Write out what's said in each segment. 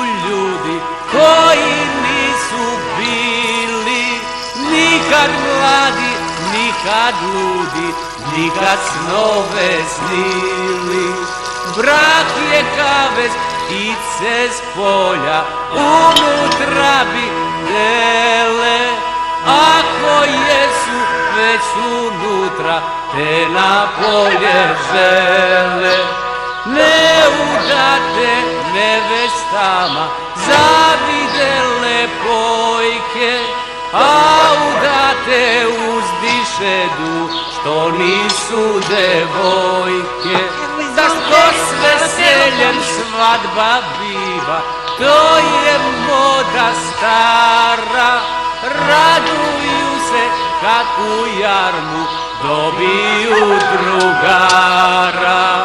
ljudi koji nisu bili nikad mladi, nikad ludi, nikad snove snili. Brak je kavez, ptice s polja unutra bi dele. Ako jesu već unutra, te na polje žele. Ne udate nevestama zavidele pojke, a udate uzdišedu što nisu devojke. Zašto s veseljem svadba biva, to je moda stara. Raduju se kakvu jarmu dobiju drugara.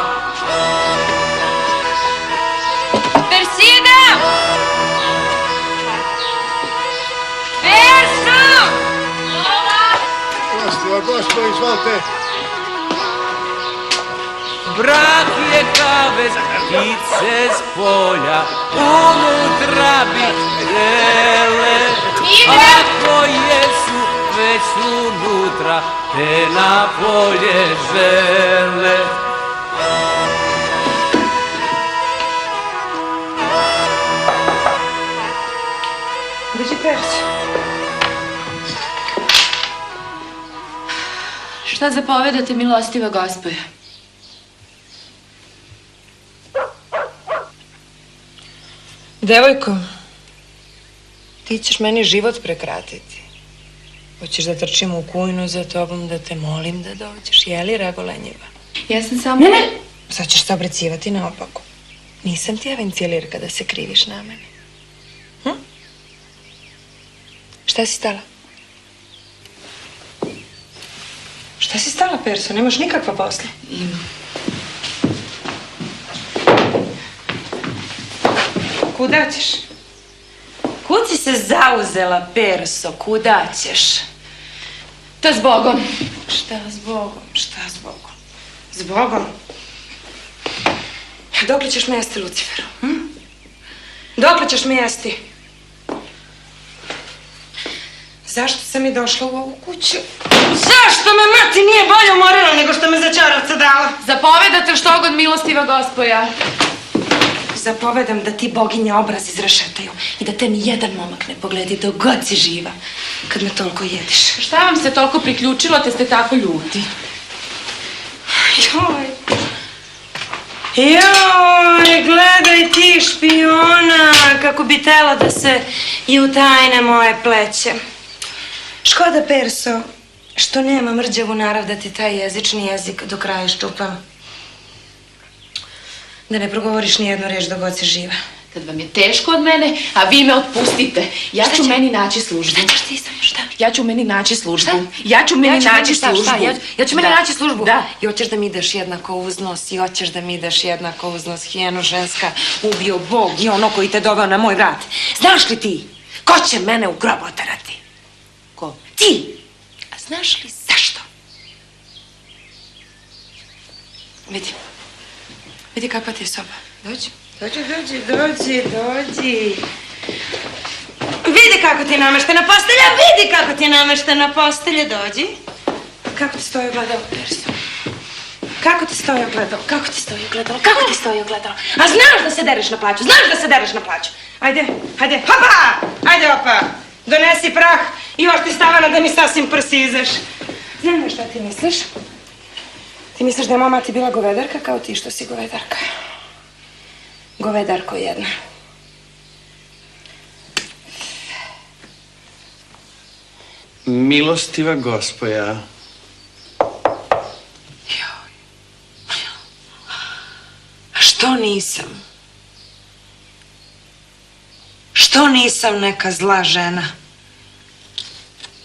Persida! Perso! Gospodo, izvolite. Brak je kavez, ptice s polja unutra bi dele. Ako jesu već unutra, te na polje žele. Dođi, Perso. Šta zapovedate, milostiva gospoja? Devojko, ti ćeš meni život prekratiti. Hoćeš da trčim u kujnu za tobom, da te molim da dođeš. Je li, Ragolenjiva? Ja sam samo... Ne! Sad ćeš se obrecivati naopako. Nisam ti avencilirka da se kriviš na mene. Šta si stala? Šta si stala, Perso? Nemaš nikakva posla. Imam. Kuda ćeš? Kud si se zauzela, Perso? Kuda ćeš? To s Bogom. Šta s Bogom? Šta s Bogom? S Bogom? Dokle ćeš me jesti, Luciferu? Dokle ćeš me jesti? Zašto sam i došla u ovu kuću? Zašto me mati nije bolje umorila nego što me za čarovca dala? Zapovedate što god, milostiva gospoja. Zapovedam da ti boginje obraz izrešetaju i da te ni jedan momak ne pogledi dok god si živa, kad me toliko jediš. Šta vam se toliko priključilo te ste tako ljuti? Joj, gledaj ti špijona, kako bi tela da se i utajne moje pleće. Škoda, Perso, što nema mrđavu narav da ti taj jezični jezik do kraja iščupam. Da ne progovoriš ni jednu reč dok god si živa. Kad vam je teško od mene, a vi me otpustite, ja ću meni naći službu. Šta ćeš ti samo, šta? Ja ću meni naći službu. Šta? Ja ću meni naći službu. Ja ću meni naći službu. Da. I hoćeš da mi ideš jednako uz nos, i hoćeš da mi ideš jednako uz nos, hijeno ženska, ubio Bog i ono koji te doveo na moj vrat. Znaš li ti, ko će mene u grob oterati? Ko? Ti! A znaš li zašto? Vidi kakva ti je soba. Dođi. Vidi kako ti je nameštena postelja, vidi kako ti je nameštena postelja, dođi. Kako ti stoji ogledalo, Perso? Kako ti stoji ogledalo? A znaš da se dereš na plaću, Ajde, hopa! Ajde, opa! Donesi prah i još ti Stavana da mi sasvim prsi izeš. Znam li šta ti misliš? Ti misliš da je moja mati bila govedarka kao ti što si govedarka? Govedarko jedna. Milostiva gospoja. A što nisam? Što nisam neka zla žena?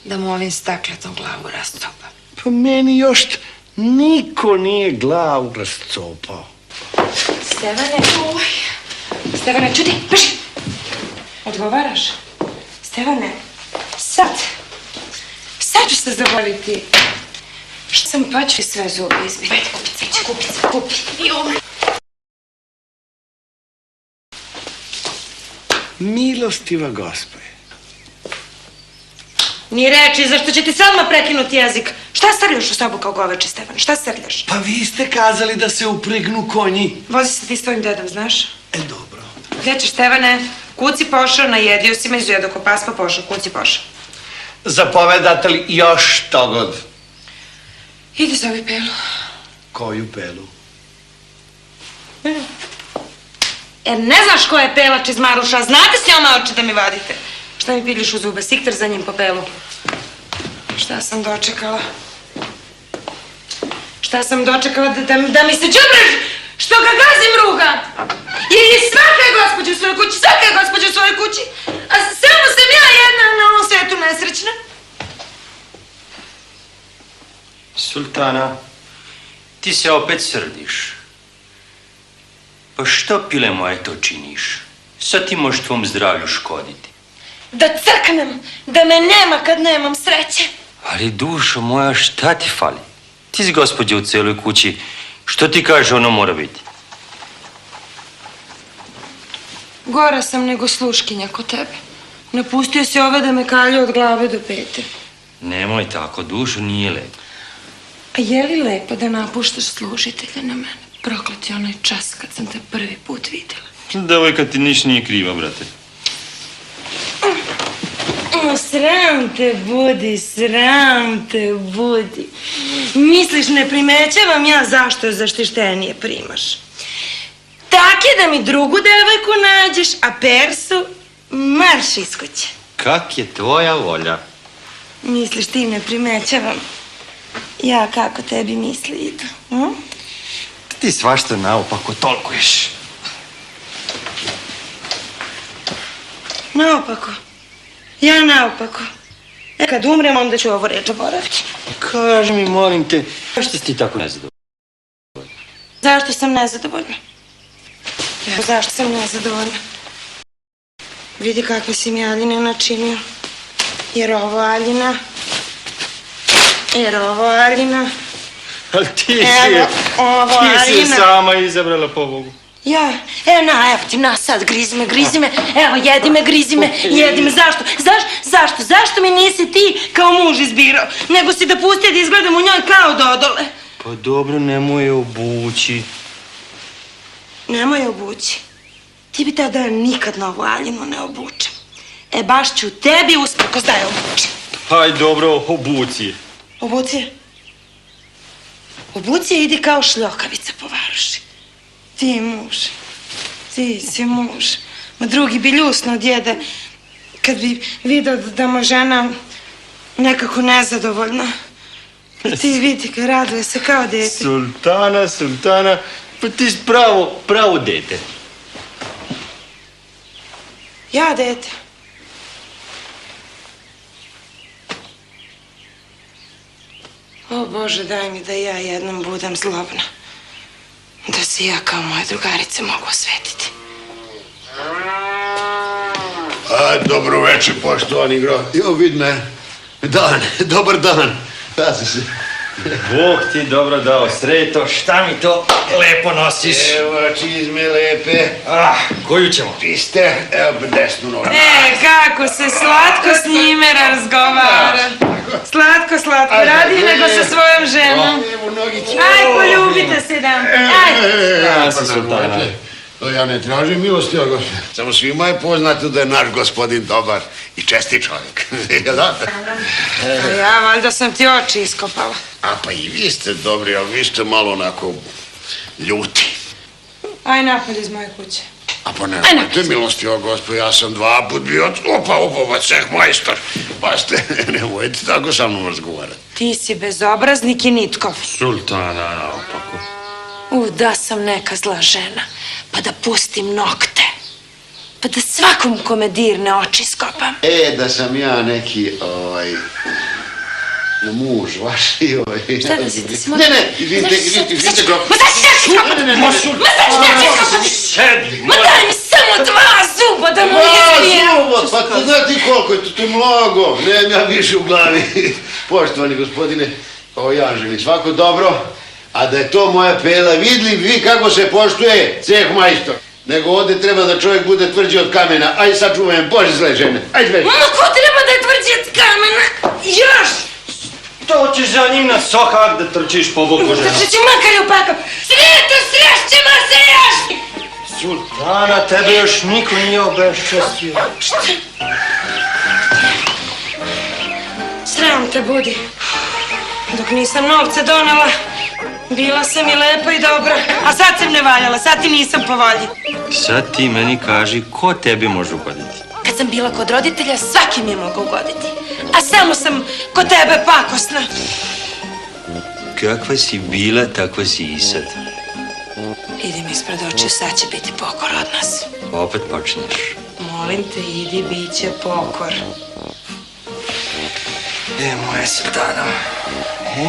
Da mu ovim stakletom glavu rastopa. Pa meni još niko nije glavu rascopao. Stevane, čuti, brži! Odgovaraš? Stevane, sad ću se zavoliti. Što sam pa ću sve zube izbiti. Ajde, kupi. Milostiva gospođe. Ni reči, zašto će ti se odmah prekinuti jezik? Šta srljaš u sobu kao goveče, Stefan? Šta srljaš? Pa vi ste kazali da se upregnu konji. Vozi se ti s tvojim dedom, znaš? Dobro. Gdje ćeš, Stevane? Kuci pošao, najedio si me, izjedo ko pas pa pošao, kuci pošao. Zapovedate li još što god? Idi zovi Pelu. Koju Pelu? Ne znaš ko je Pelač iz Maruša, znate si oma oči da mi vadite. Šta mi piliš u zube, sikter za njim po Pelu. Šta sam dočekala? Šta sam dočekala da mi se đubreš što ga gazim ruga? Jer je svaka gospođa u svojoj kući, svaka gospođa u svojoj kući, a samo sam ja jedna na ovom svetu nesrećna. Sultana, ti se opet srdiš. Pa što, pile moje, to činiš? Sad ti možeš tvom zdravlju škoditi. Da crknem, da me nema kad nemam sreće. Ali dušo moja, šta ti fali? Ti si gospođa u celoj kući. Što ti kaže ono mora biti? Gora sam nego sluškinja ko tebe. Napustio si ove da me kalju od glave do pete. Nemoj tako, dušo, nije lepo. A je li lepo da napuštaš služitelja na mene? Prokleti onaj čas kad sam te prvi put vidjela. Devojka ti niš nije kriva, brate. Sram te budi, sram te budi. Misliš, ne primećavam ja zašto zaštištenije primaš. Tak je da mi drugu devojku nađeš, a Persu marš iz kuće. Kak je tvoja volja? Misliš, ti ne primećavam. Ja kako tebi misli idu. Ti svašta naopako tolkuješ. Naopako. Ja naopako. Kad umrem, onda ću ovo reći zaboraviti. Kaži mi, molim te, zašto si ti tako nezadovoljna? Zašto sam nezadovoljna? Zašto sam nezadovoljna? Vidi kakve si mi Aljine načinio. Jer ovo Aljina. Jer ovo Aljina. Ali ti Evo, ovo Aljina. sama izabrala pobogu. Ja, evo ti, sad, grizi me, evo, grizi me, jedi me, zašto mi nisi ti kao muž izbirao, nego si dopustio da izgledam u njoj kao Dodole? Pa dobro, nemoj je obući. Nemoj je obući. Ti bi tada nikad na ovu Aljinu ne obučem. Baš ću tebi usprkos da je obučem. Haj, dobro, obuci. Obuci je? Obuci je, idi kao šljokavica po varoši. Ti si muž. Ma drugi bi ljusno od djede kad bi vidio da mu žena nekako nezadovoljna. Ti vidi kad raduje se kao dete. Sultana, pa ti si pravo dete. Ja dete. O Bože, daj mi da ja jednom budem zlobna. Da se ja kao moje drugarice mogu osvetiti. Dobro večer, poštovani grof. Jo, vid me. Dobar dan. Pazi se. Bog ti dobro dao sreto, šta mi to lepo nosiš? Evo, čizme lepe. Koju ćemo? Čiste, evo desnu nogu. Kako se slatko s njime razgovara. Slatko, radi nego sa svojom ženom. Evo nogice. Aj, poljubite se dan. Aj. Ja si sultana. To ja ne tražim milosti, samo svima je poznato da je naš gospodin dobar i čestit čovjek. Da? A ja valjda sam ti oči iskopala. A pa i vi ste dobri, ali vi ste malo onako ljuti. Aj napad iz moje kuće. A pa nemojte milosti, gospod, ja sam 2 put bio, opa, ceh majstor. Pa ste, nemojte tako sa mnom razgovarati. Ti si bezobraznik i nitkov. Sultana, naopako. Da sam neka zla žena, pa da pustim nokte, pa da svakom kome dirne oči skopam. Da sam ja neki, muž vaš i Šta da si, ti si Ne, izvinite, grof. Ma da si Sedi, Ma daj mi samo 2 zuba da mu izbijem. Pa to zna ti koliko je, to je mnogo. Nemam ja više u glavi. Poštovani gospodine, ja želim svako dobro, a da je to moja Pela, vidli vi kako se poštuje ceh majstor. nego ovdje treba da čovjek bude tvrđi od kamena. Aj sačuvaj me, Bože zle žene. Aj zveri. Mama, ko treba da je tvrđi od kamena? Još! To ćeš za njim na sokak da trčiš po boku žena. Trčit ću makar je upakav. Sreto, srešćemo se još! Sultana, tebe još niko nije obeščestio. Sram te budi. Dok nisam novce donela, bila sam i lepa i dobra, a sad sam ne valjala, sad ti nisam po volji. Sad ti meni kaži ko tebi može ugoditi. Kad sam bila kod roditelja, svaki mi je mogao ugoditi. A samo sam kod tebe pakosna. Kakva si bila, takva si i sad. Idi mi ispred očiju, sad će biti pokor od nas. Opet počneš. Molim te, idi, bit će pokor. Moja sultano.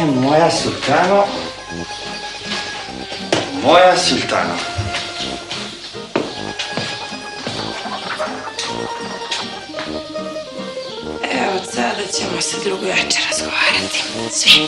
Moja sultano. Moja sultano. Evo, od sada ćemo se drugu večer razgovarati. Svi.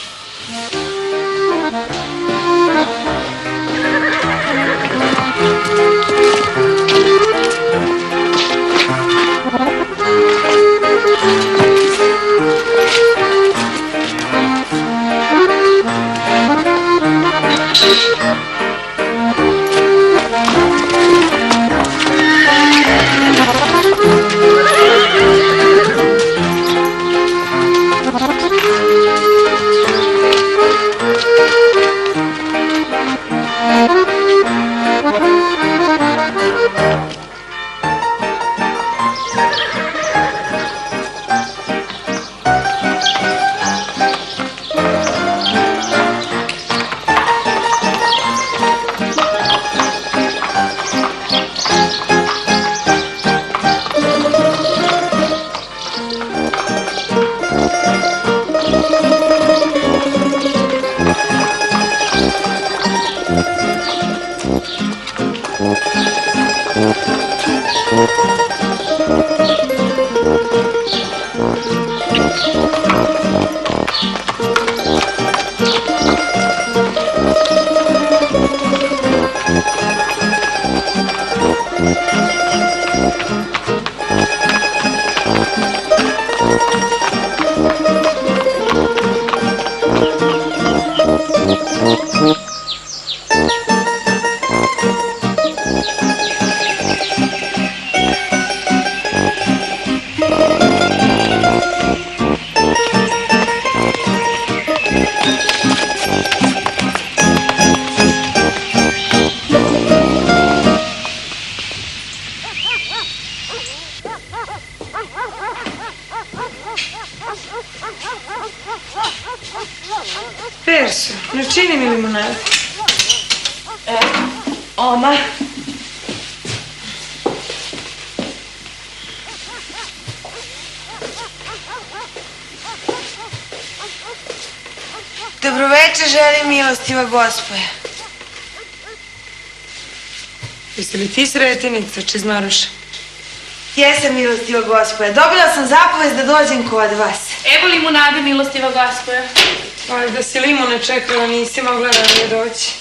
Perso, ne čini mi limonadu. Oma. Dobroveče, želim milostiva gospoja. Jesi li ti Sretenica, Čizmaruša? Jesam milostiva gospoja. Dobila sam zapovest da dođem kod vas. Evo limunade, milostiva gospoja. Ali da si limune čekala, nisi mogla ranije doći.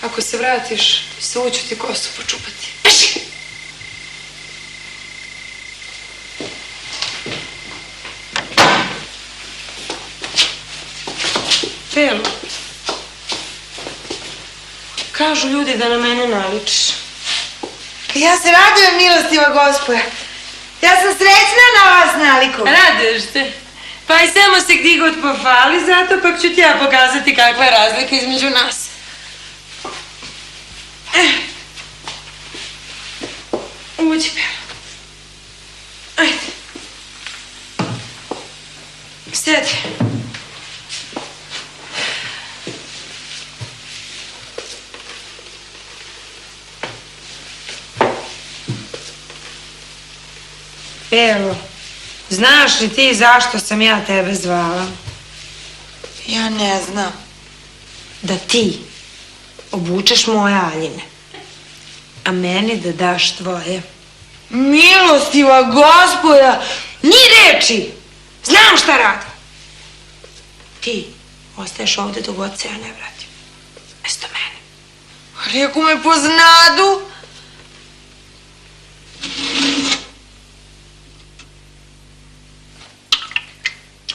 Ako se vratiš, svu ću ti kosu počupati. Beži! Pelo, kažu ljudi da na mene naličiš. Ja se radujem, milostiva gospoja. Ja sam srećna na vas nalikom. Raduješ se? Pa i samo se gdje god pofali, zato pak ću ti ja pokazati kakva je razlika između nas. Uđi, Pelo. Ajde. Sjedi. Pelo, znaš li ti zašto sam ja tebe zvala? Ja ne znam. Da ti obučeš moje Aljine, a meni da daš tvoje. Milostiva gospoja! Ni reči! Znam šta radim. Ti ostaješ ovde dok god se ja ne vratim. Mesto mene. Reku me poznadu.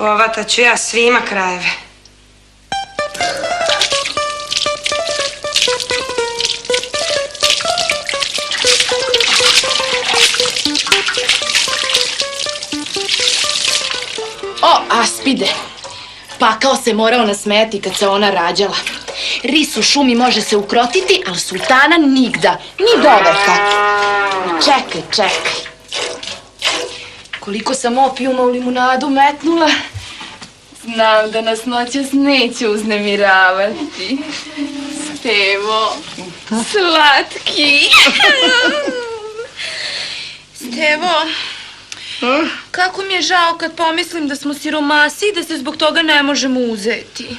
Povatat ću ja svima krajeve. O, Aspide, pakao se morao nasmejati kad se ona rađala. Ris u šumi može se ukrotiti, ali sultana nigda, ni doveka. Čekaj. Koliko sam opijuma u limunadu metnula, znam da nas noćas neće uznemiravati. Stevo, slatki. Stevo, kako mi je žao kad pomislim da smo siromasi i da se zbog toga ne možemo uzeti.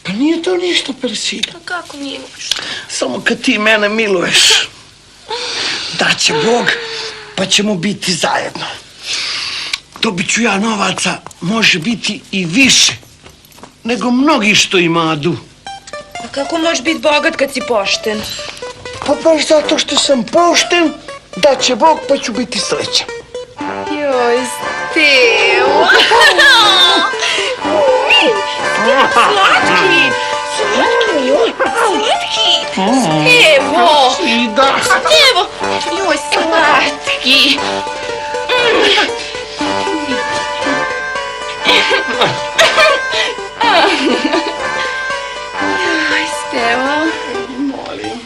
Pa nije to ništa, Persida. Pa kako nije ništa? Samo kad ti mene miluješ. Daće Bog, pa ćemo biti zajedno. Dobit ću ja novaca, može biti i više, nego mnogi što imadu. A kako možeš biti bogat kad si pošten? Pa baš zato što sam pošten, daće Bog, pa ću biti srećan. Joj, Stevo! Slatki! Stevo! Sida! Stevo! Joj, slatki! Joj, Stevo! Molim.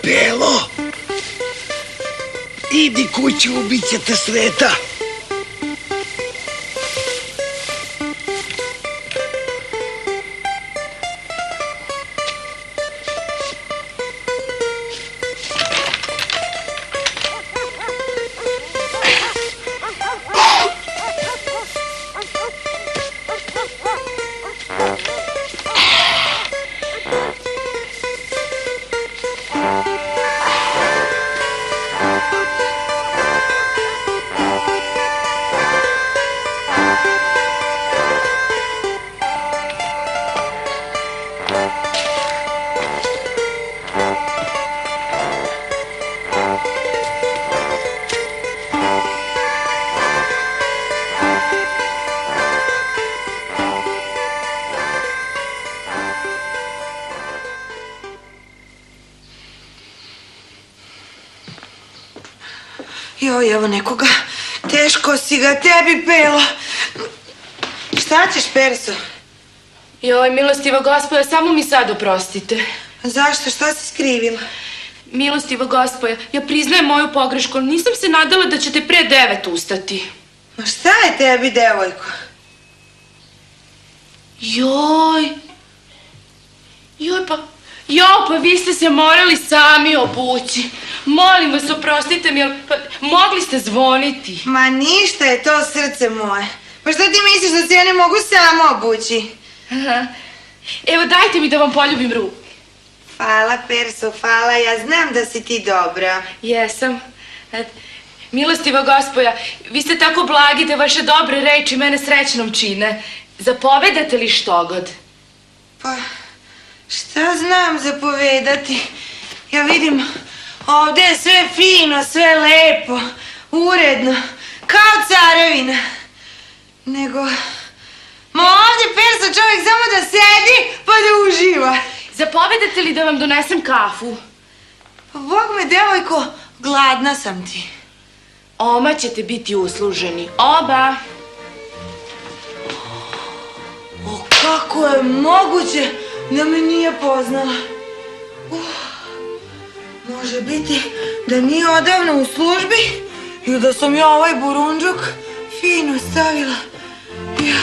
Belo, idi kući, ubit će te Sveta. Joj, evo nekoga. Teško si ga tebi, Belo. Šta ćeš, Perso? Joj, milostiva gospoja, samo mi sad oprostite. Zašto? Šta si skrivila? Milostiva gospoja, ja priznajem moju pogrešku, ali nisam se nadala da ćete pre 9 ustati. Ma šta je tebi, devojko? Joj, pa vi ste se morali sami obući. Molim vas, oprostite mi, ali mogli ste zvoniti. Ma ništa je to, srce moje. Pa šta ti misliš da se ja ne mogu sama obući? Aha. Evo, dajte mi da vam poljubim ruku. Hvala, Perso, hvala. Ja znam da si ti dobra. Jesam. Milostiva gospoja, vi ste tako blagi da vaše dobre reči mene srećnom čine. Zapovedate li štogod? Pa, šta znam zapovedati? Ja vidim, ovdje je sve fino, sve lepo, uredno, kao carevina. Nego, ma ovdje, Perso, čovjek samo da sedi pa da uživa. Zapovedate li da vam donesem kafu? Pa, Bog me, devojko, gladna sam ti. Oma ćete biti usluženi, oba. O, kako je moguće da me nije poznala? Može biti da nije odavno u službi i da sam ja ovaj burundžuk fino stavila. Ja,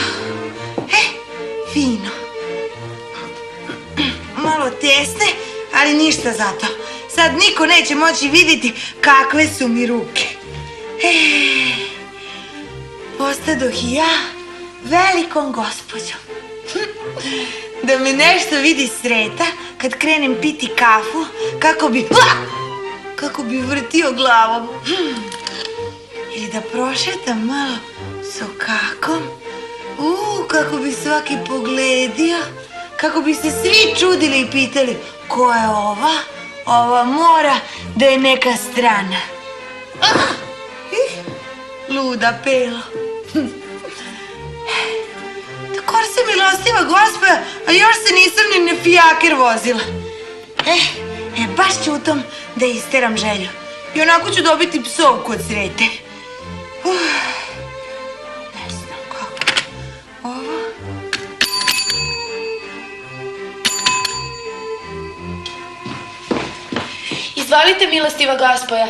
fino. Malo tesne, ali ništa zato. Sad niko neće moći vidjeti kakve su mi ruke. Postadoh i ja velikom gospođom. Da me nešto vidi Sreta kad krenem piti kafu, kako bi vrtio glavom. Ili da prošetam malo sokakom. Kako bi svaki pogledio, kako bi se svi čudili i pitali ko je ova? Ova mora da je neka strana. Luda Pelo. Takor se milostiva gospoja, a još se nisam ni na fijaker vozila. Baš ću u tom da isteram želju. I onako ću dobiti psovku od Srete. Ne znam kako. Ovo? Izvalite, milostiva gospoja,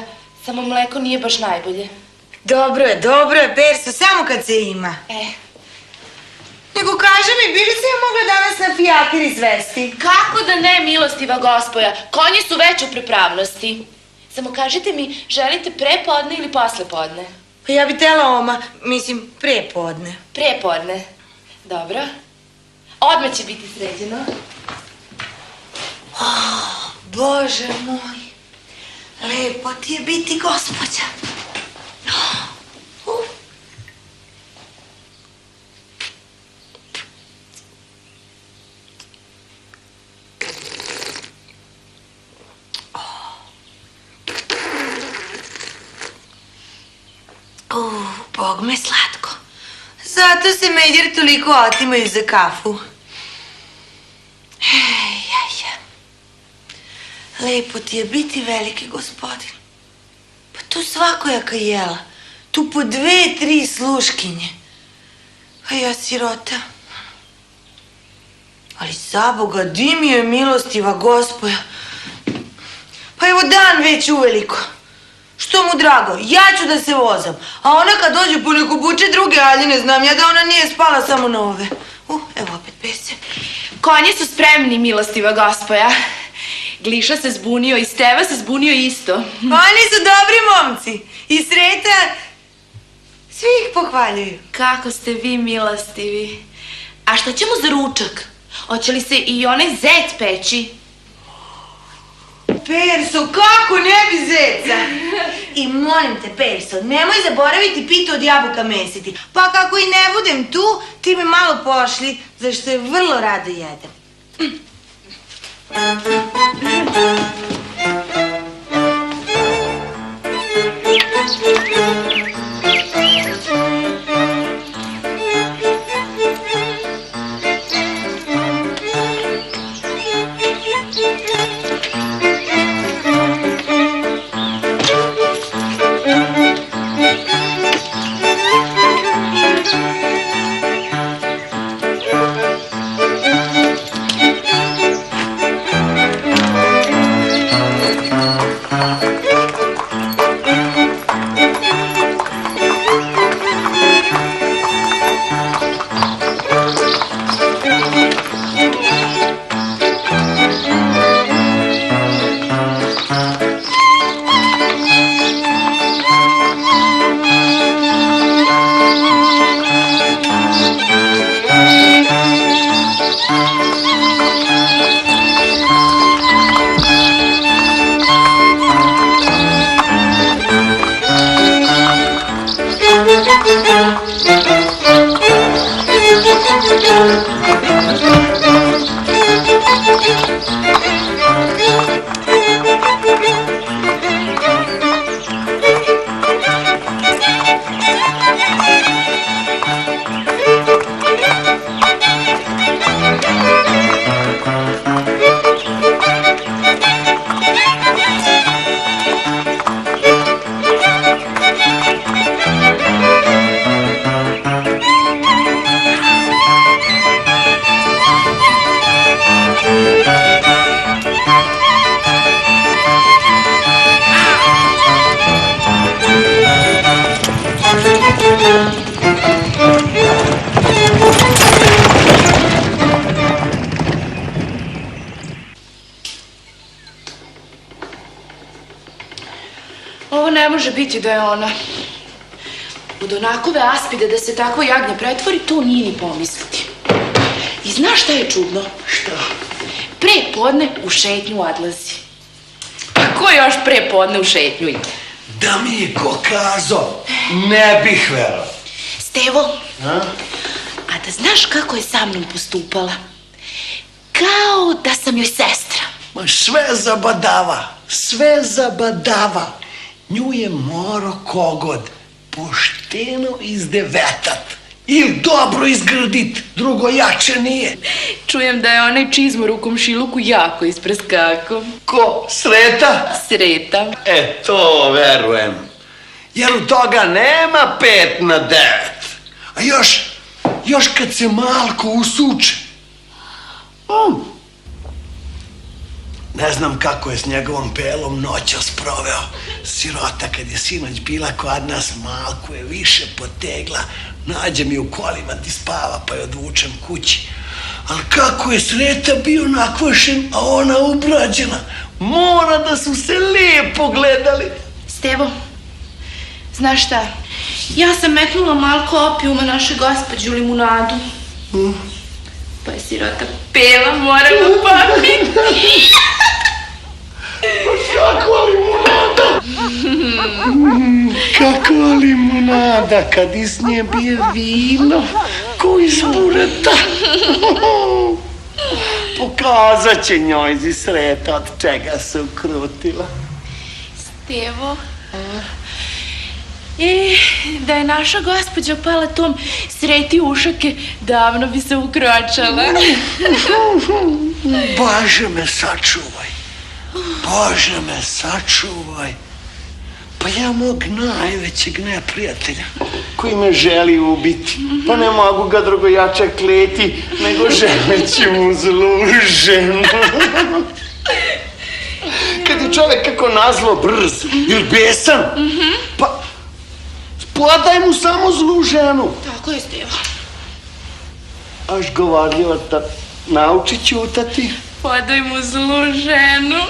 samo mleko nije baš najbolje. Dobro je, Perso, samo kad se ima. Nego kaži mi, bi li se ja mogla danas na fijaker izvesti? Kako da ne, milostiva gospoja, konji su već u pripravnosti. Samo kažite mi, želite prepodne ili poslepodne? Pa ja bi tela prepodne. Prepodne. Dobro. Odmah će biti sređeno. Bože moj, lepo ti je biti gospođa. Bog me slatko. Zato se Međer toliko otimaju za kafu. Lepo ti je biti veliki gospodin. Pa tu svakojaka jela. Tu po 2-3 sluškinje. A ja sirota. Ali za Boga, di mi je milostiva gospoja. Pa evo dan već uveliko. Što mu drago, ja ću da se vozam. A ona kad dođe po neko buče druge haljine, znam ja da ona nije spala samo na ove. Evo opet pese. Konji su spremni, milostiva gospoja. Gliša se zbunio i Steva se zbunio isto. Oni su dobri momci. I Sreta, svi ih pohvaljuju. Kako ste vi milostivi. A šta ćemo za ručak? Hoće li se i onaj zec peći? Perso, kako ne bi zeca? I molim te, Perso, nemoj zaboraviti pitu od jabuka mesiti. Pa kako i ne budem tu, ti me malo pošli, zašto je vrlo rado jedem. Ovo ne može biti da je ona. Od onakove Aspide da se takvo jagnje pretvori, to nije ni pomisliti. I znaš šta je čudno? Šta? Pre pre podne u šetnju odlazi. A ko još pre podne u šetnju ide? Da mi je ko kazao, ne bih verao. Stevo, a da znaš kako je sa mnom postupala? Kao da sam joj sestra. Ma sve zabadava, sve zabadava. Nju je moro kogod pošteno izdevetat ili dobro izgrdit, drugo jače nije. Čujem da je onaj čizmor u komšiluku jako ispreskako. Ko? Sreta? Sreta. To verujem. Jer u toga nema 5 na 9. A još kad se malko usuče. Ne znam kako je s njegovom pelom noćas proveo. Sirota, kad je sinoć bila kod nas, malko je više potegla. Nađe mi u kolima ti spava, pa je odvučem kući. Ali kako je Sreta bio nakvašen, a ona ubrađena. Mora da su se lijepo gledali. Stevo, znaš šta? Ja sam metnula malko opijuma naše gospođe u limunadu. Pa je sirota pela, moram upamiti. Kakva limunada! Kakva limunada, kad iz nje bije vino, ko iz bureta. Pokazat će njoj zi Sreta od čega se ukrutila. Stevo, da je naša gospođa pala tom Sreti ušake, davno bi se ukročala. Bože me sačuvaj. Bože me sačuvaj. Pa ja mog najvećeg neprijatelja koji me želi ubiti, pa ne mogu ga drugojače kleti nego želeći mu zlu ženu. Kad je čovek kako nazlo brz ili besan, pa podaj mu samo zlu ženu. Tako je, Stevo. Aš govorljiva da nauči ćutati. Podaj mu zlu ženu.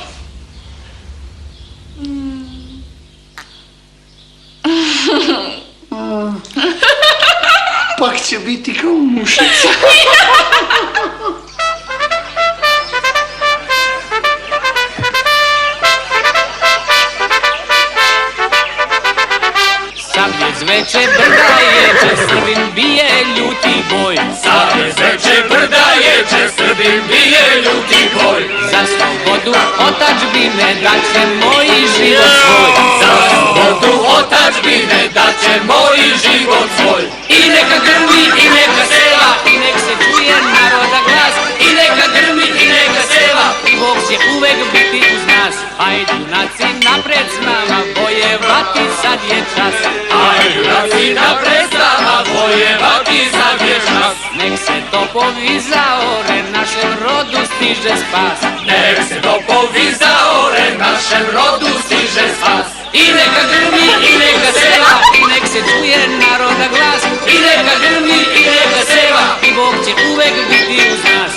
Pak će biti kao mušica. Sablje zveče brda ječe, Srbin bije ljuti boj. Sablje zveče brda ječe, Srbin bije ljuti boj. Za slobodu otadžbine daćemo i život svoj. Za slobodu otadžbine daćemo i život svoj. I neka grmi i neka seva, i nek se čuje naroda glas. I neka grmi i neka seva, i Bog će uvek biti uz nas. Ajde junaci napred s nama, bojevati sad je čas. Ajde junaci napred s nama, bojevati sad je čas. Nek se topovi zaore, našem rodu stiže spas. Nek se topovi zaore, našem rodu stiže spas. I neka grmi i neka seva, i nek se čuje naroda glas. I neka grmi i neka seva, i Bog će uvek biti uz nas.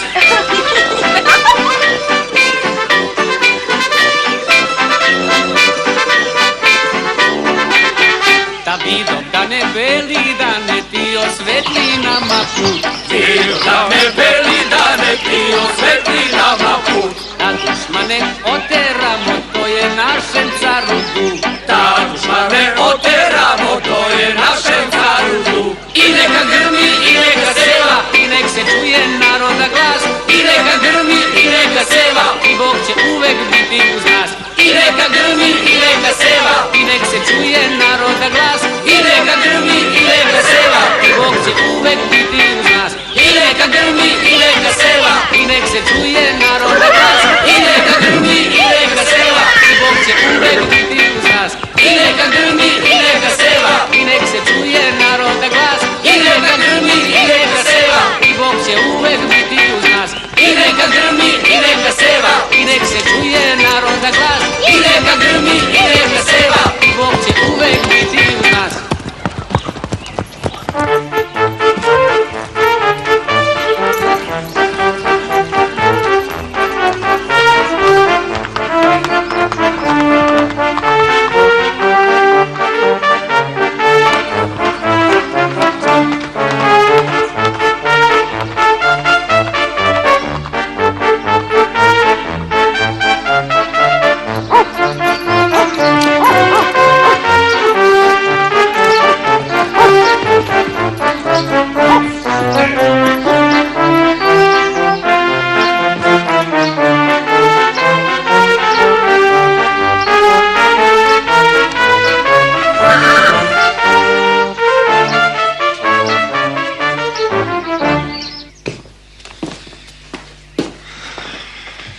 Da vidom da ne beli dane ti osvetli nama put. Vidom da ne beli dane ti osvetli nama put. Da dušmane oteramo, to je našem caru dug. Da dušmane oteramo, to je našem caru dug. I neka grmi i neka seva, i nek se čuje naroda glas. I neka grmi i neka seva, i Bog će uvek biti uz nas. I neka grmi i neka seva, i nek se čuje naroda glas. I neka grmi i neka seva, i Bog će uvek biti uz nas.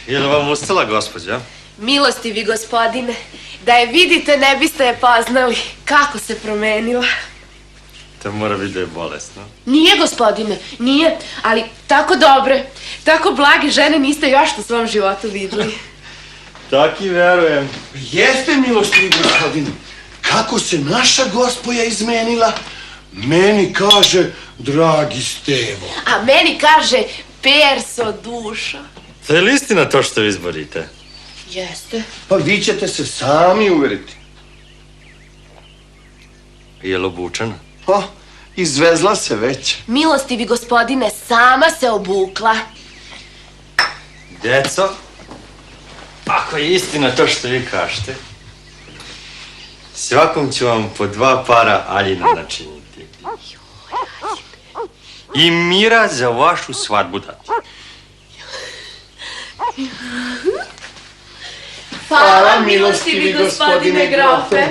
Je li vam ustala, gospođa? Milostivi gospodine, da je vidite ne biste je poznali. Kako se promenila. To mora biti da je bolesno. Nije, gospodine, nije, ali tako dobre, tako blage žene niste još u svom životu vidjeli. Tak i verujem. Jeste, milostivi gospodine, kako se naša gospoja izmenila, meni kaže dragi Stevo. A meni kaže perso duša. To je li istina to što vi izborite? Jeste. Pa vi ćete se sami uveriti. Je li obučena? Pa, izvezla se već. Milostivi gospodine, sama se obukla. Djeco, ako je istina to što vi kažete, svakom ću vam po 2 para aljina načiniti. I mira za vašu svadbu dati. Hvala, milostivi gospodine grofe.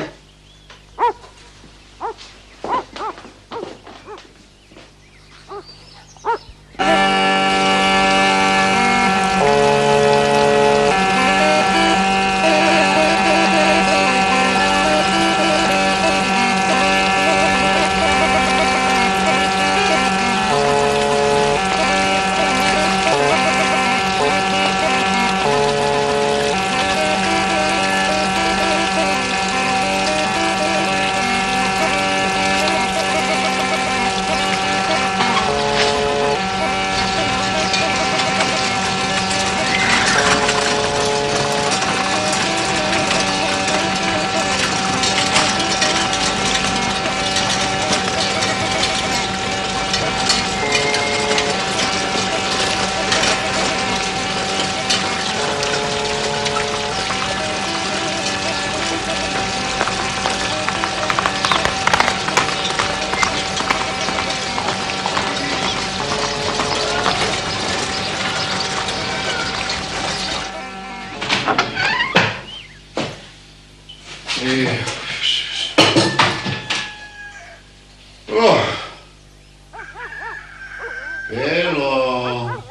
Pelo.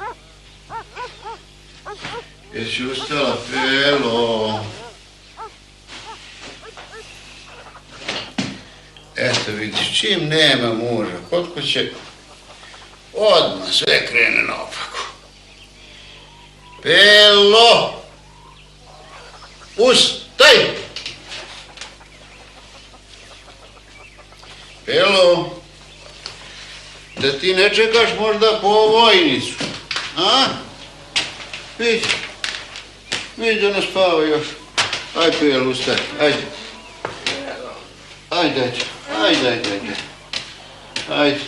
Jesi ustala, Pelo? Eto vidiš, čim nema muža kod kuće, odmah sve krene naopako. Pelo! Ustaj! Pelo, da ti ne čekaš možda po vojnicu, a? Vidi da ne spava još. Aj, Pelo, ustaj, ajde. Ajde.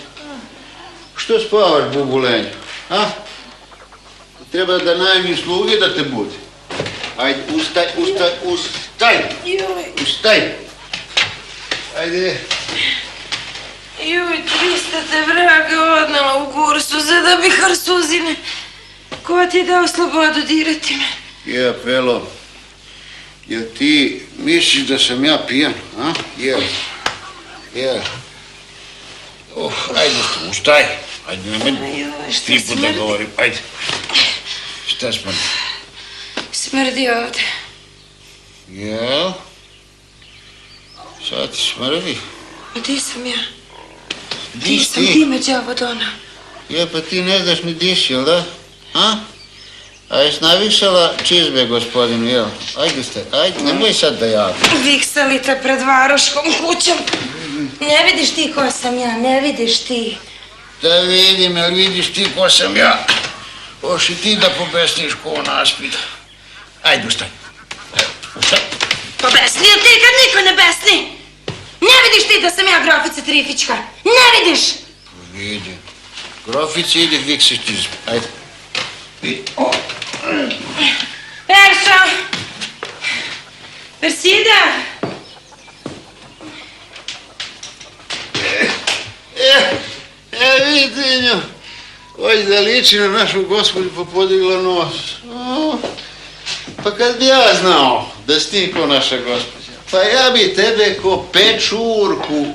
Što spavaš, bubulenju, a? Treba da najmi sluge da te bude. Ajde, ustaj. Ajde. Juj, 300 te vraga odnala u kursu, za da bi harsuzine. Ko ti je dao slobodu dirati me? Ja, Pelo, jel ti misliš da sam ja pijan, a? Jel? Ajde, ustaj. Ajde, na meni. Tri puta govorim, ajde. Šta smrdi? Smrdi ovde. Jel? Sad ti smrdi? A di sam ja? Di sam ti me đavo donao. Je, pa ti ne znaš ni di si, jel da? A? A jes naviksala čizme, gospodinu, jel? Ajde, nemoj sad da javim. Viksali te pred Varoškom kućom. Ne vidiš ti ko sam ja, ne vidiš ti. Da vidim, jel vidiš ti ko sam ja? Hoš i ti da pobesniš ko naspida. Ajde, ustaj. Pobesnio ti kad niko ne besni. Ne vidiš ti da sam ja grofica Trifićka? Ne vidiš? Vidim. Grofice, ide viksiš čizme. Ajde. Peršo! Persida! Vidite nju. Hoće da liči na našu gospođu pa podigla nos. Pa kad bi ja znao da si ti ko naša gospođa, pa ja bi tebe ko pečurku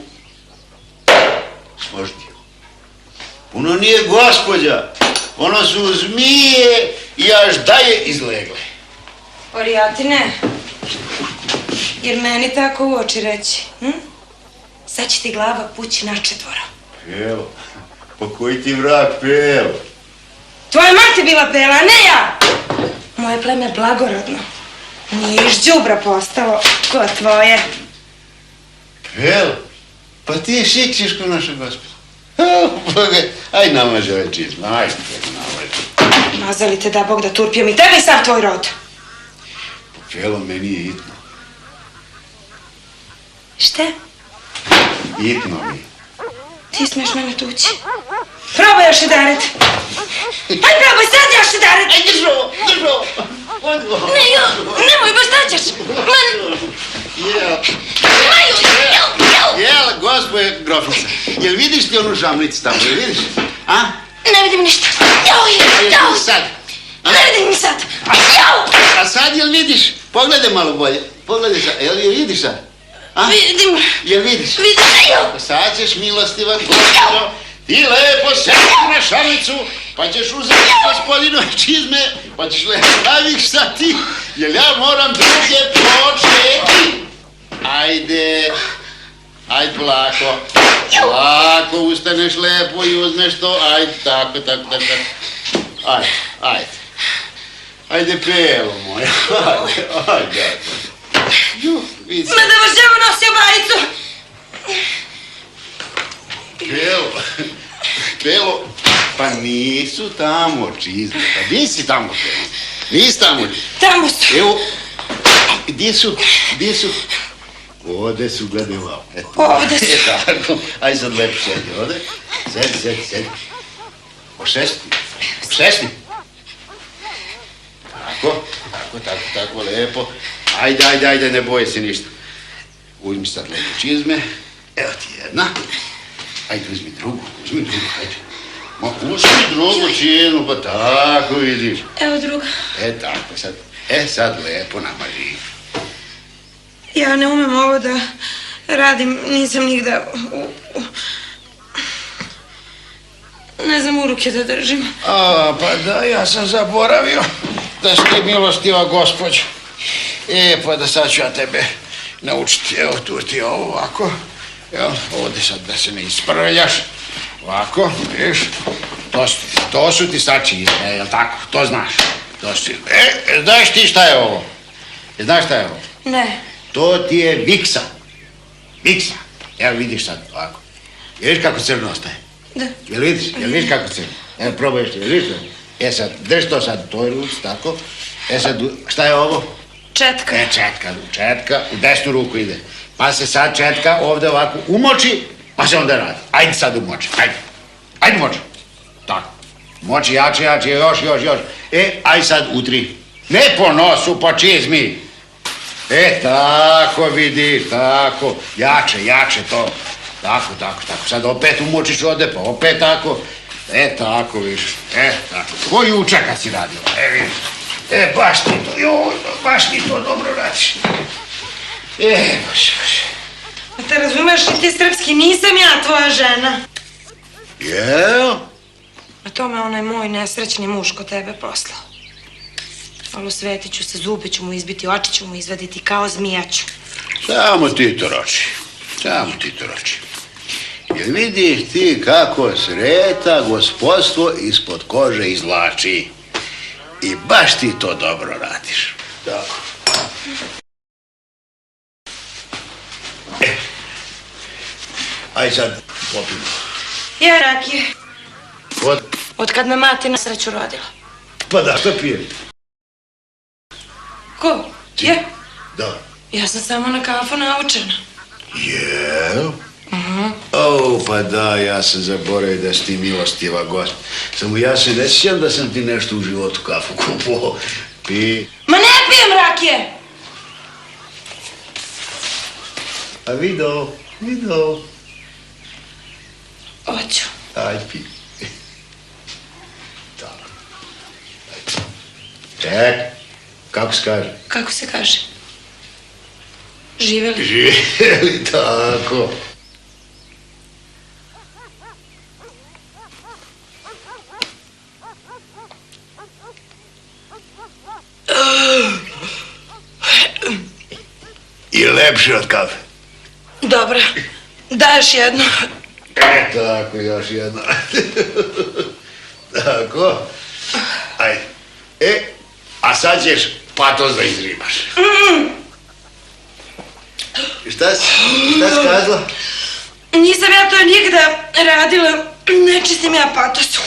smoždio. Ono nije gospođa, ono su zmije i da je izlegle. Orijatine, jer meni tako u oči reći, sad će ti glava pući na četvoro. Evo, pa koji ti vrag, Pel? Tvoja mati bila Pela, a ne ja! Moje pleme je blagorodno. Nije iš đubra postalo ko tvoje. Pel, pa ti šikćeš ko naša gospoda. Aj namaže ove čizme, aj namaže. Mazali te da Bog da turpijem i tebi sav tvoj rod. Pelo, meni je itno. Šta? Itno mi. Ti smiješ mene tući. Probaj još jedanet. Aj probaj sad još jedanet. Aj, držo. Ne, nemoj, baš da ćeš. Jel, gospoje grofica, jel vidiš ti onu žamlicu tamo, jel vidiš? A? Ne vidim ništa. Jel sad? Ne vidim ni sad. A sad jel vidiš? Pogledaj malo bolje. Pogledaj sad, jel vidiš sad? Vidim. Jel vidiš? Vidim. Sad ćeš, milostiva gospođo, ti lepo sediti na šalicu, pa ćeš uzeti gospodinove čizme, pa ćeš lepo navikšati, jer ja moram druge početi. Ajde polako, polako ustaneš lepo i uzmeš to, ajde, tako. Ajde, Pelo moja, ajde. Vidi se. Ma da vas evo nosio majicu. Pelo, pa nisu tamo čizme, pa nisi tamo, Pelo, nisi tamo. Tamo su. Evo, gdje su? Ovdje su, gledaj ovako. Ovdje su. Tako, aj sad lepo sedi ovdje. Sedi. Ošesti. Tako, lepo. Ajde, ne boje se ništa. Uzmi sad lepo čizme. Evo ti jedna. Ajde, uzmi drugu, ajde. Ma uzmi drugu čizmu, pa tako vidiš. Evo druga. Tako sad. Sad lepo namaži. Ja ne umem ovo da radim, nisam nigda ne znam u ruke da držim. Pa da, ja sam zaboravio da si ti milostiva gospođa. Pa da sad ću ja tebe naučiti. Evo tu ti ovo ovako. Evo, ovdje sad da se ne isprljaš. Ovako, vidiš. To su ti sad čizme, jel tako? To znaš. Znaš ti šta je ovo? Ne. To ti je viksa. Evo vidiš sad ovako. Vidiš kako crno ostaje? Da. Jel vidiš kako crno? Evo probaj što, jel vidiš? Sad, drži to sad u toj ruci, tako. Sad, šta je ovo? Četka. Četka, u desnu ruku ide. Pa se sad četka ovdje ovako umoči, pa se onda radi. Ajde sad umoči, ajde moči. Tako. Moči jače, još. Aj sad utri. Ne po nosu, po čizmi. Tako vidiš, tako. Jače to. Tako. Sad opet umočiš ovdje, pa opet tako. Tako vidiš. Tako. Ko jučer kad si radio? Vidiš. Baš ti to dobro radiš. Baš. A te razumeš li ti srpski, nisam ja tvoja žena. Jel? A to me onaj moj nesrećni muž kod tebe poslao. Ali osvetit ću se, zube ću mu izbiti, oči ću mu izvaditi kao zmijaću. Samo ti to roči. Jel vidiš ti kako Sreta gospodstvo ispod kože izvlači? I baš ti to dobro radiš. Tako. Aj sad popimo. Ja rakije. Od? Od kad me mati na sreću rodila. Pa da, šta pijem? Ko? Je? Da. Ja sam samo na kafu naučena. Jel? Pa da, ja sam zaboravio da si ti milostiva gost. Samo ja se ne sjećam da sam ti nešto u životu kafu kupovao. Pi. Ma ne pijem rakije! A video. Hoću. Aj, pi. Tako. Ček, kako se kaže? Kako se kaže? Živeli? Živjeli, tako. I lepše od kafe. Dobro, daš jedno. Tako, još jedno. Tako. Ajde. A sad ćeš patos da izrimaš. Šta si kazala? Nisam ja to nikada radila, ne čistim ja patos.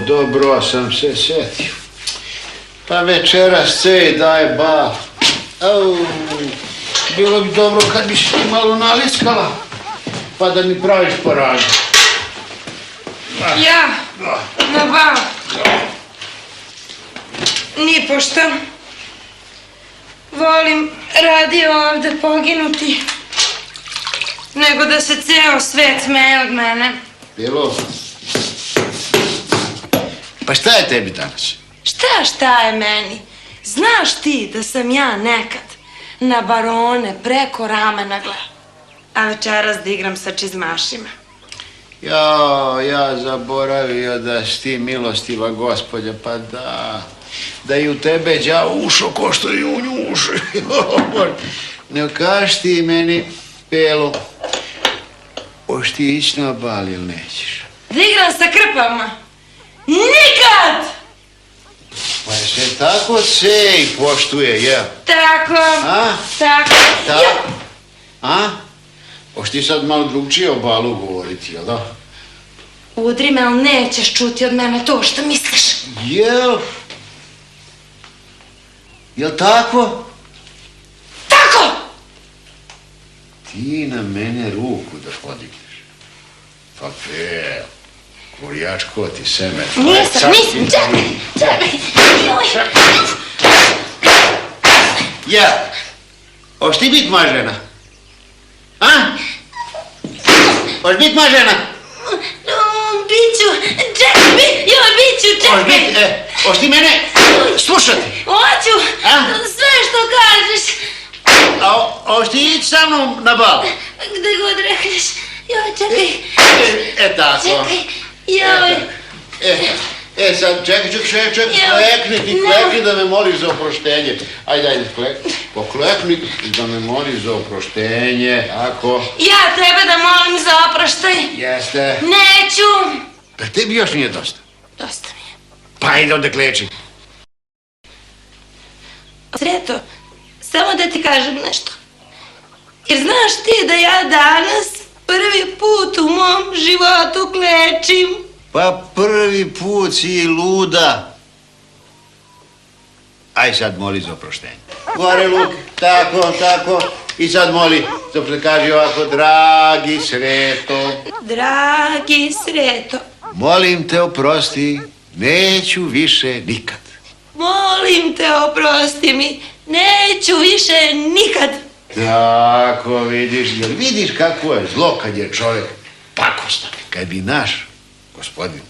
Dobro sam se sjetio. Pa večeras cej daje bal. Bilo bi dobro kad biš ti malo naliskala, pa da mi praviš paradu. Ja, na bal. Nipošto. Volim radije ovde poginuti, nego da se ceo svet smeje od mene. Bilo? Pa šta je tebi danas? Šta je meni? Znaš ti da sam ja nekad na barone preko ramena gledala, a večeras da igram sa čizmašima. Ja zaboravio da si ti milostiva gospođa, pa da i u tebe đavo ušo ko što i u nju ušo. Ne kaži ti meni, Pelo, hoš ti ići na bal ili nećeš? Da igram sa krpama? Nikad! Pa se tako cej poštuje, jel? Tako. A? Tako. A? Hoš ti sad malo drugčije o balu govoriti, jel da? Udri me, ali nećeš čuti od mene to što misliš. Jel? Jel tako? Tako! Ti na mene ruku da podigneš. Pa Pel, kurjačko ti seme. Nisam, čekaj. Ja, hoš ti bit mažena? A? Hoš bit mažena? Biću, čekaj. Hoš ti mene slušati? Hoću, A? sve što kažeš. A hoš ti ići sa mnom na bal? Gde god rekneš. Joj, čekaj. Tako. Čekaj, joj. Sad čekaj, klekni da me moliš za oproštenje. Ajde, poklekni da me moliš za oproštenje, ako... Ja tebe da molim za oproštaj? Jeste. Neću. Da tebi još nije dosta? Dosta mi je. Pa ajde onda kleči. Sreto, samo da ti kažem nešto. Jer znaš ti da ja danas prvi put u mom životu klečim? Pa prvi put si luda. Aj sad moli za oproštenje. Gore Luk, tako. I sad moli, kaži ovako, dragi Sreto. Dragi Sreto. Molim te oprosti, neću više nikad. Molim te oprosti mi, neću više nikad. Tako, vidiš kako je zlo kad je čovjek pakostan. Kad bi naš gospodin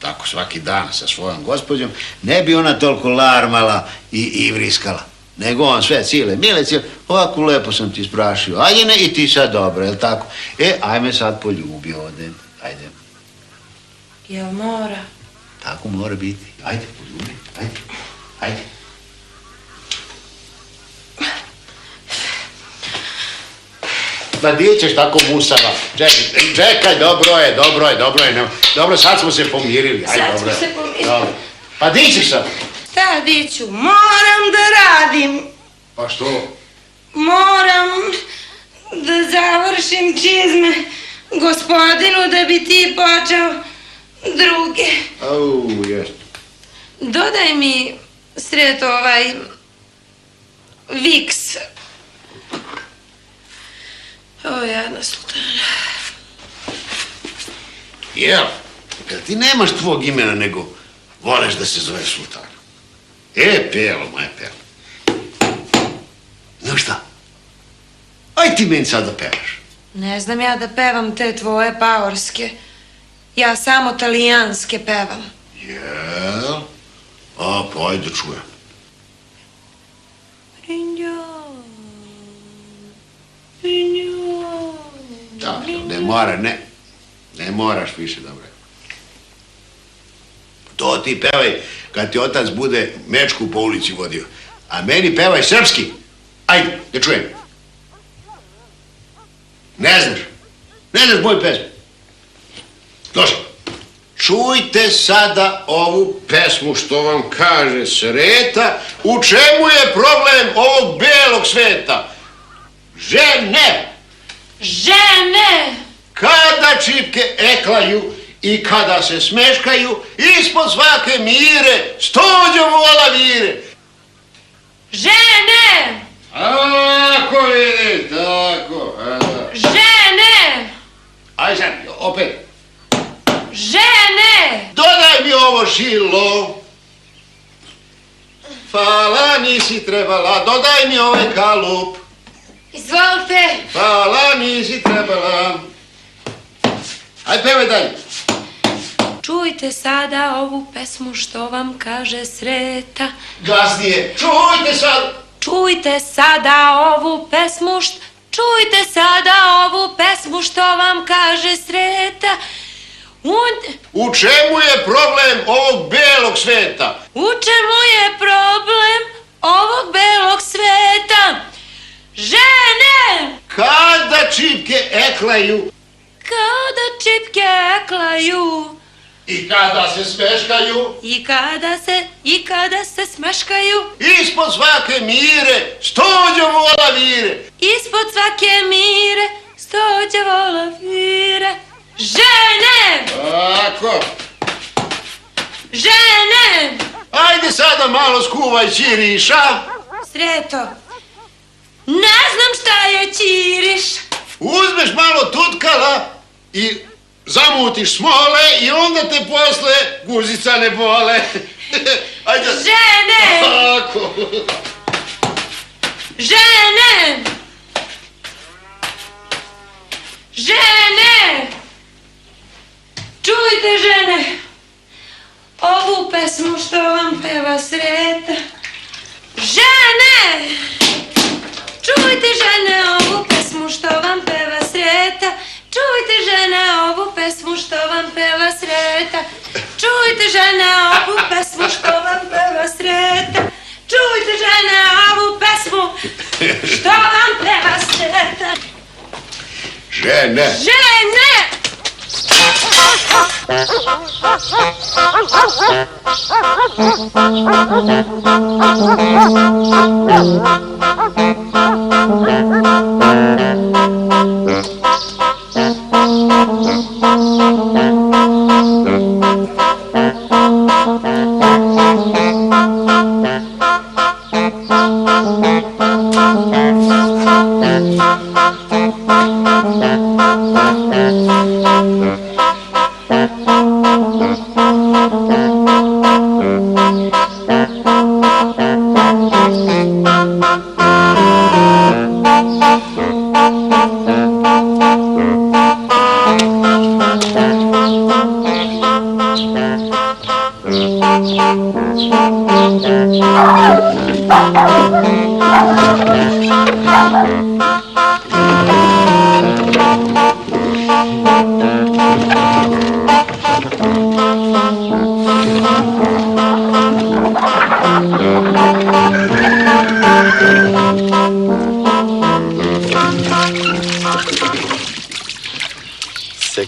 tako svaki dan sa svojom gospođom, ne bi ona toliko larmala i vriskala. Nego on sve cijele milece, ovako lepo sam ti sprašio, ajde ne, i ti sad dobro, jel tako? Ajme sad poljubi ovdje, ajde. Jel mora? Tako mora biti, ajde poljubi, ajde. Pa gdje ćeš tako musava? Čekaj, dobro je. Dobro, sad smo se pomirili. Dobro. Pa gdje ćeš sad? Šta di ću? Moram da radim. Pa što? Moram da završim čizme gospodinu da bi ti počeo druge. Jest. Dodaj mi sred ovaj viks. O, jadna sultana. Jel ti nemaš tvog imena, nego voleš da se zove sultana? Pelo, moja pelo. Znaš šta? Aj ti meni sad da pevaš. Ne znam ja da pevam te tvoje paorske. Ja samo talijanske pevam. Jel? Pa ajde čujem. Tako, ne moraš više dobro. To ti pevaj kad ti otac bude mečku po ulici vodio. A meni pevaj srpski. Ajde, da čujem. Ne znaš moju pesmu. Slušaj, čujte sada ovu pesmu što vam kaže Sreta. U čemu je problem ovog belog sveta? Žene! Kada čipke eklaju i kada se smeškaju, ispod svake mire, stođo vola vire. Žene! Ako vidiš, tako. Žene! Aj sad, opet. Žene! Dodaj mi ovo šilo. Hvala, nisi trebala, dodaj mi ovaj kalup. Izvolite! Hvala, nisi trebala. Aj, pevaj dalje. Čujte sada ovu pesmu što vam kaže Sreta. Glasnije, čujte sad. Čujte sada ovu pesmu što vam kaže Sreta. U čemu je problem ovog belog sveta? U čemu je problem ovog belog sveta? Žene! Kada čipke eklaju i kada se smeškaju, I kada se smeškaju, ispod svake mire stođo vola vire. ispod svake mire stođe vola vire. Žene! Tako. Žene! Ajde sada malo skuvaj ćiriša. Sreto, ne znam šta je ćiriš. Uzmeš malo tutkala i zamutiš smole i onda te posle guzica ne bole. Ajde. Žene! Tako. Žene! Žene! Čujte, žene, ovu pesmu što vam peva Sreta. Žene! Čujte, žene, ovu pesmu što vam peva Sreta. Čujte, žene, ovu pesmu što vam peva Sreta. Čujte, žene, ovu pesmu što vam peva Sreta. Čujte, žene, ovu pesmu što vam peva Sreta. Žene. Žene! Se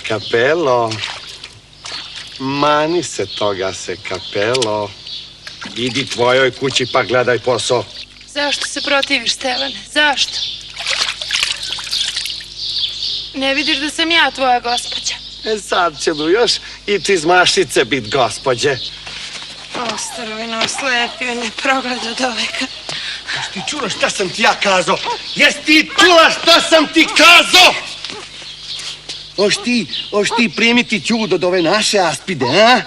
capello. Mani se toga, se capello. Idi tvojoj kući pa gledaj posao. Zašto se protiviš, Stevane? Zašto? Ne vidiš da sam ja tvoja gospođa? Sad će mu još i čizmašice bit gospođe. Ostarovino, oslepio, ne progleda do veka. Jesi ti čula šta sam ti ja kazao? Jesi ti čula šta sam ti kazao? Oš ti primiti ćud od ove naše Aspide, a?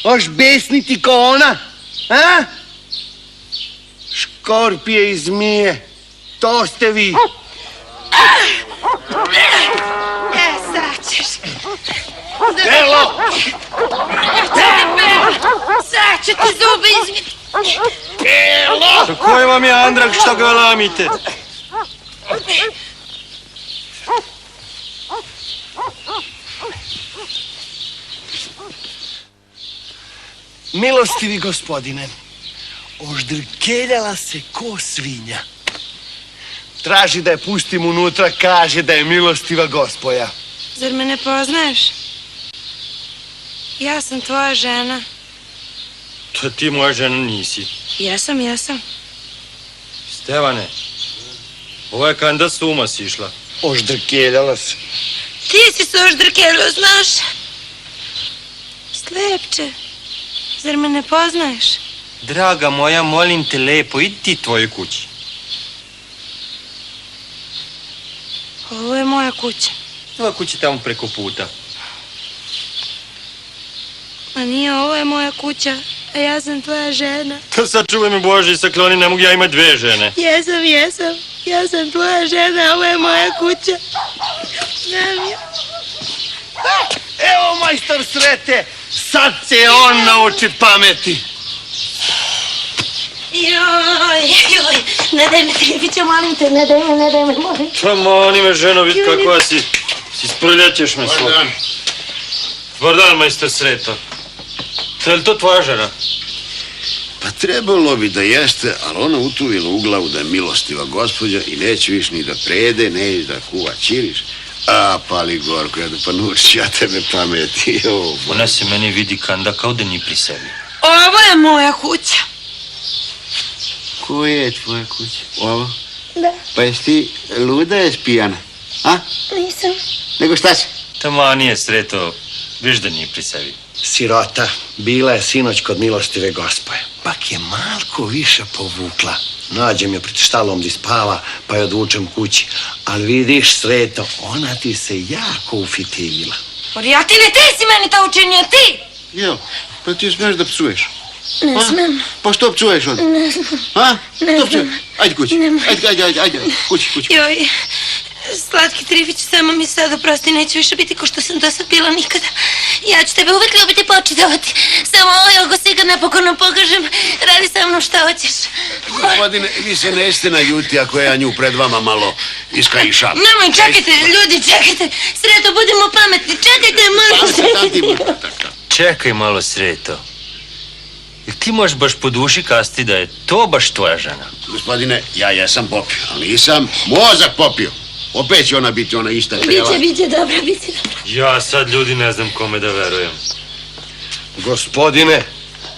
Oš besniti ko ona, a? Škorpije i zmije, to ste vi. Sad ćeš. Delo! Sad ću ti zube izviti. Delo! Koji vam je Andrag što ga lamite? Milostivi gospodine, oždrkeljala se ko svinja. Traži da je pustim unutra, kaže da je milostiva gospoja. Zar me ne poznaješ? Ja sam tvoja žena. To ti moja žena nisi. Jesam. Stevane, ovo je kanda s uma sišla. Oždrkeljala se. Ti si se oždrkelio, znaš? Slepče, zar me ne poznaješ? Draga moja, molim te lepo, idi ti tvojoj kući. Ovo je moja kuća. Tvoja kuća tamo preko puta. A nije, ovo je moja kuća, a ja sam tvoja žena. To sačuvaj me Bože i sakloni, ne mogu ja imati dve žene. Jesam. Ja sam tvoja žena, a ovo je moja kuća. Znam ja. Evo majstor Srete, sad će on naučit pameti. Joj, ne daj me, Trifića, molim te, ne daj me, molim. Pa mani me, ženo, vidi kakva si. Si sprljećeš me svoj. Dobar dan, majstor Sreto. Je li to tvoja žena? Pa trebalo bi da jeste, ali ona utuvila u glavu da je milostiva gospođa i neće viš ni da prede, neće da kuva čiriš. A, pali Gorko, pa naučit ja tebe pameti. Ona se meni vidi kanda kao da ni pri sebi. Ovo je moja kuća. Koja je tvoja kuća? Ovo? Da. Pa jesi ti luda, jesi pijana? A? Nisam. Nego šta si? Tamo nije Sreto, viš da nije pri sebi. Sirota, bila je sinoć kod milostive gospoje. Pak je malko više povukla. Nađem je pred štalom gdje spava, pa je odvučem kući. Ali vidiš, Sreto, ona ti se jako ufitivila. Orjatine, ti si meni to učinio, ti! Jel, pa ti smiješ da psuješ? Ne smem. Pa što psuješ onda? Ne znam. A? Ne Što znam. psuješ? Ajde kući. Ajde, kući. Joj, slatki Trifić, samo mi sad oprosti, neću više biti ko što sam do sad bila nikada. Ja ću tebe uvijek ljubiti i počidovati. Samo ovo oko si ga napokon pokažem, radi sa mnom šta hoćeš. Gospodine, vi se nećete naljuti ako ja nju pred vama malo iskaišam. Nemoj, čekajte, ljudi, čekajte. Sreto, budimo pametni, čekajte, molim. Čekaj malo, Sreto. Jel ti možeš baš po duši kasti da je to baš tvoja žena? Gospodine, ja jesam popio, ali nisam mozak popio. Opet će ona biti ona ista trela. Biće dobro. Ja sad, ljudi, ne znam kome da verujem. Gospodine,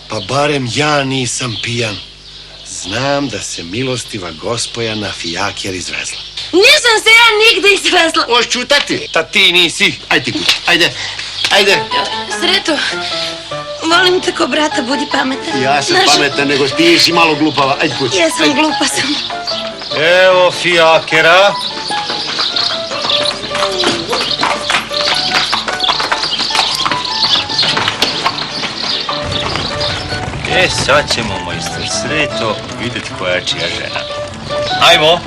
pa barem ja nisam pijan. Znam da se milostiva gospoja na fijaker izvezla. Nisam se ja nigde izvezla. Oš čutati? Ta ti nisi. Ajde kući, ajde. Sreto, volim te ko brata, budi pametan. Ja sam pametan, nego ti si malo glupava. Ajde kući. Jesam, glupa sam. Evo fijakera. Sad ćemo, majstor Sreto, vidjeti koja je čija žena. Ajmo!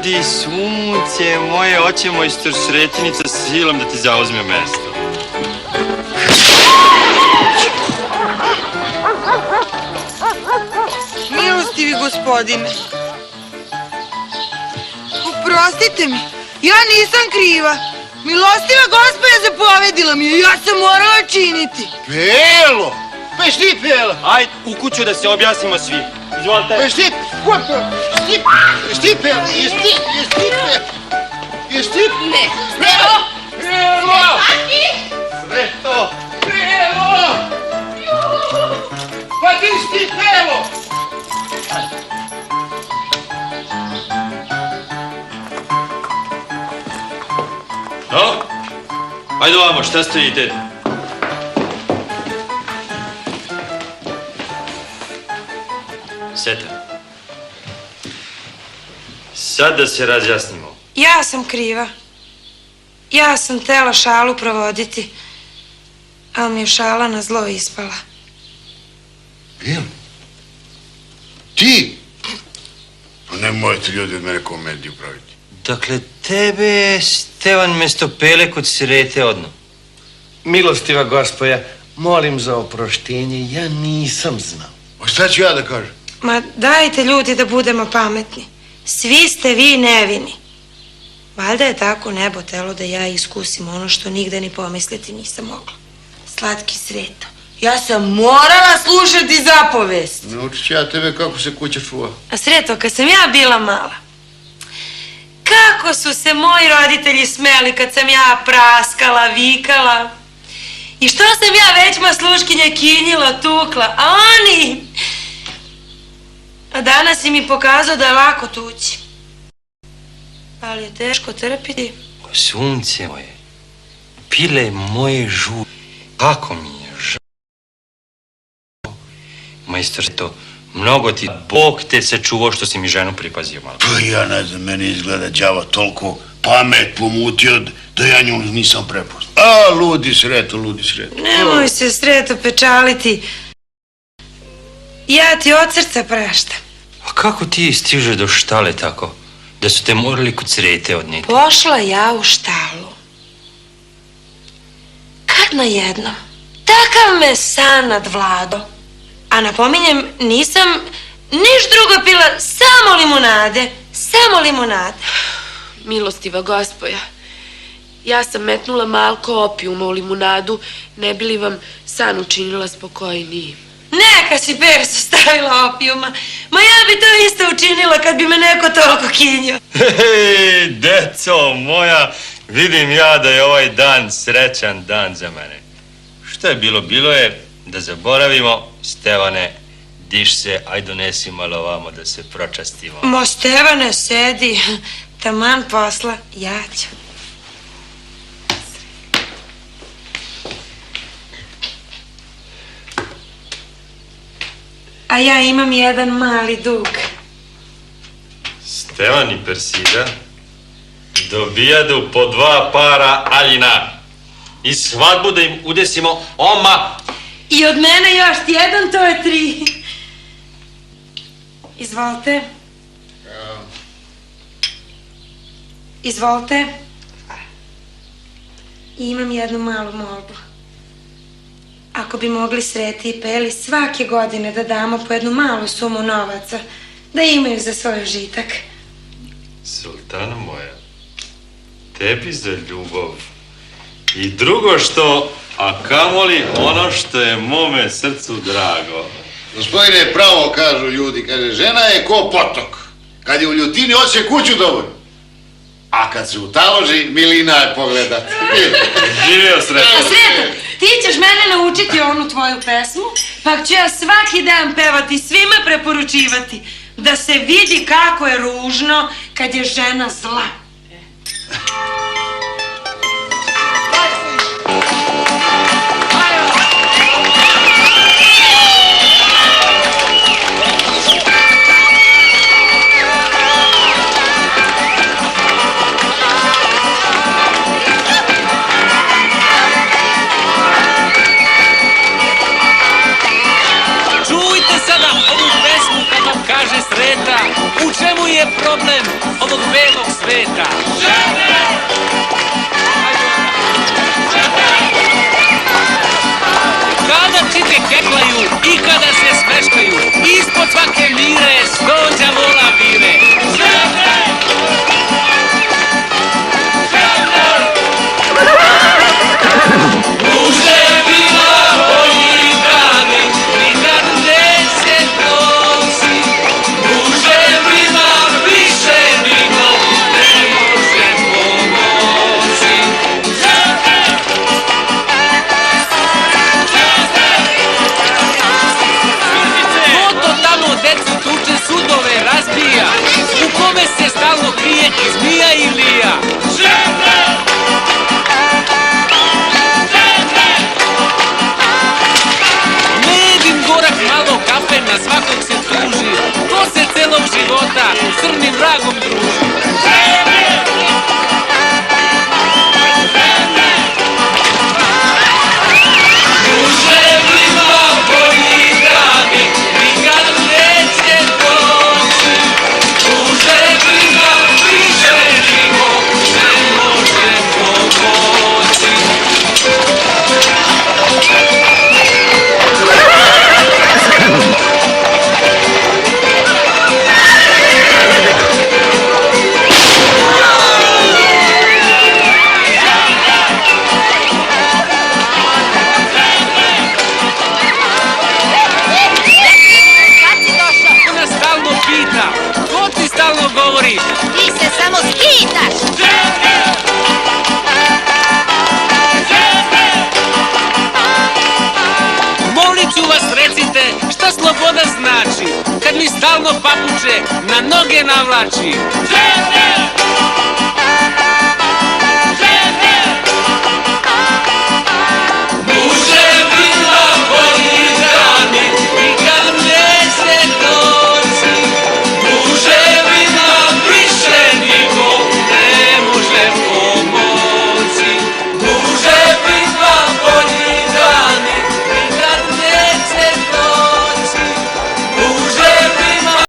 Ajdi, sunce moje, oće majstor Sretnica silom da ti zauzme mesto. Milostivi gospodine. Oprostite mi, ja nisam kriva. Milostiva gospođa zapovedila mi je, ja sam morala činiti. Pelo! Pa jesi ti Pela? Ajde, u kuću da se objasnimo svi. Izvolite. Pa jesi ti? Ko je Pela? Jesi ti Pela? Jesi ti Pela? Jesi ti? Ne, Stevo! Pelo! Sreto! Pelo! Pa ti si ti Pelo! No? Ajde ovamo, šta stojite? Seta. Sad da se razjasnimo. Ja sam kriva. Ja sam tela šalu provoditi, ali mi je šala na zlo ispala. Pelo? Ti? Pa nemojte ljudi od mene komediju praviti. Dakle, tebe Stevan mesto Pele kod Srete odno. Milostiva gospoja, molim za oproštenje, ja nisam znao. A šta ću ja da kažem? Ma dajte ljudi da budemo pametni. Svi ste vi nevini. Valjda je tako nebo telo da ja iskusim ono što nigde ni pomisliti nisam mogla. Slatki Sreto, ja sam morala slušati zapovest. Naučit ću ja tebe kako se kuća čuva. A Sreto, kad sam ja bila mala, kako su se moji roditelji smeli kad sam ja praskala, vikala. I što sam ja većma sluškinje kinjila, tukla, a oni... A danas si mi pokazao da je lako tući. Ali je teško trpiti. Sunce moje, pile moje žu, kako mi je žao. Majstor Sreto, mnogo ti Bog te sačuvao što si mi ženu pripazio malo. Pa ja ne znam, meni izgleda đava toliko pamet pomutio da ja nju nisam prepoznao. A, ludi Sreto, ludi Sreto. Nemoj se, Sreto, pečaliti. Ja ti od srca praštam. A kako ti stiže do štale tako, da su te morali kod Srete odnijeti? Pošla ja u štalu. Kad najednom, takav me san nadvlado. A napominjem, nisam niš drugo pila, samo limunade, samo limunade. Milostiva gospoja, ja sam metnula malko opijuma u limunadu, ne bi li vam san učinila spokojnijim. Neka si Persu stavila opijuma, ma ja bi to isto učinila kad bi me neko toliko kinio. Hej, deco moja, vidim ja da je ovaj dan srećan dan za mene. Što je bilo, bilo je, da zaboravimo. Stevane, diš se, aj donesi malo ovamo da se pročastimo. Mo Stevane, sedi, taman posla, ja ću. A ja imam jedan mali dug. Stevan i Persida dobijadu po 2 para aljina i svadbu da im udesimo oma. I od mene još jedan, to je 3. Izvolite. Izvolite. I imam jednu malu molbu. Ako bi mogli Sreti i Peli svake godine da damo po jednu malu sumu novaca, da imaju za svoj užitak. Sultana moja, tebi za ljubav. I drugo što, a kamoli ono što je mome srcu drago. Gospodine, pravo kažu ljudi, kaže, žena je ko potok. Kad je u ljutini, hoće kuću dovoljno. A kad se utaloži, milina je pogledat. Živio Sreto. Sreto, ti ćeš mene naučiti onu tvoju pesmu, pa ću ja svaki dan pevati, svima preporučivati, da se vidi kako je ružno kad je žena zla. Čujte sada ovu pesmu kad vam kaže Sreta. U čemu je problem ovog belog sveta? Kada čike keklaju i kada se smeškaju, ispod svake mire sto đavola vire. Duže bila bolji dani, nikad neće doći. Duže bila više nikog ne može pomoći. Ko to tamo decu tuče, sudove razbija, u kome se stalno krije i zmija i lija? Gorak malo kafe, na svakog se tuži, ko se celog života crnim vragom druži. Duže bila bolji dani, nikad neće doći. Duže bila više nikog ne može pomoći. Ona stalno pita, ko ti stalno govori? Ti se samo skitaš! Molit ću vas, recite, šta sloboda znači, kad mi stalno papuče na noge navlači?